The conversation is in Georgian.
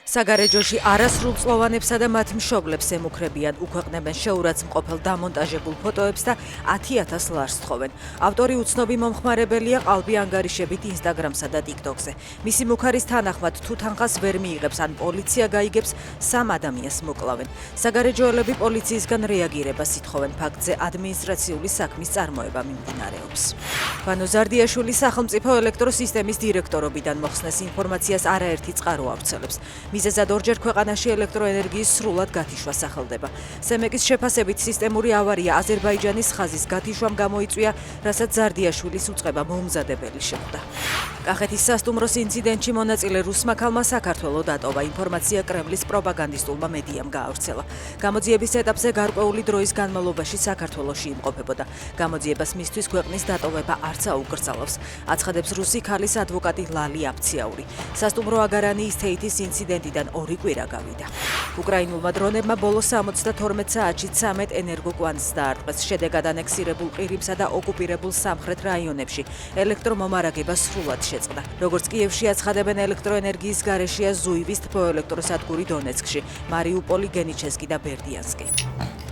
საგარეჯოში არასრულწლოვანებსა და მათ მშობლებს ემუქრებიან, უქვეყნებენ შეურაცხმყოფელ დამონტაჟებულ ფოტოებს და 10,000 ლარს თხოვენ. ავტორი უცნობი მომხმარებელია ყალბი ანგარიშებით ინსტაგრამსა და ტიკტოკზე. მისი მუქარის თანახმად თუ თანხას ვერ მიიღებს ან პოლიცია გაიგებს, 3 ადამიანს მოკლავენ. საგარეჯოელები პოლიციისგან რეაგირებას ითხოვენ, ფაქტზე ადმინისტრაციული საქმის წარმოება მიმდინარეობს. ვანო ზარდიაშვილი სახელმწიფო ელექტროსისტემის დირექტორობიდან მოხსნეს ინფორმაციას არაერთი წყარო ავრცელებს. მიზეზად ორჯერ ქვეყანაში ელექტროენერგიის სრულად გათიშვა სახელდება. სემეკის შეფასებით სისტემური ავარია აზერბაიჯანის ხაზის გათიშვამ გამოიწვია, რასაც ზარდიაშვილის უწყება მოუმზადებელი შეხვდა. კახეთის სასტუმროს ინციდენტში მონაწილე რუსმა ქალმა საქართველო დატოვა. ინფორმაცია კრემლის პროპაგანდისტულმა მედიამ გაავრცელა. გამოძიების ეტაპზე გარკვეული დროის განმავლობაში საქართველოში იმყოფებოდა. გამოძიებას მისთვის ქვეყნის დატოვება არც აუკრძალავს. აცხადებს რუსი ქალის ადვოკატი ლალი აფციაური. სასტუმრო აგარანიის თეითის ინციდენტიდან 2 კვირა გავიდა. უკრაინულმა დრონებმა ბოლო 72 საათში 13 ენერგოკვანძს დაარტყეს. შედეგად ანექსირებულ ყირიმსა და ოკუპირებულ სამხრეთ რაიონებში ელექტრომომარაგება სრულად შეწყდა. როგორც კიევში აცხადებენ, ელექტროენერგიის გარეშეა ზუივის თბოელექტროსადგური დონეცკში, მარიუპოლი, გენიჩესკი და ბერდიანსკი.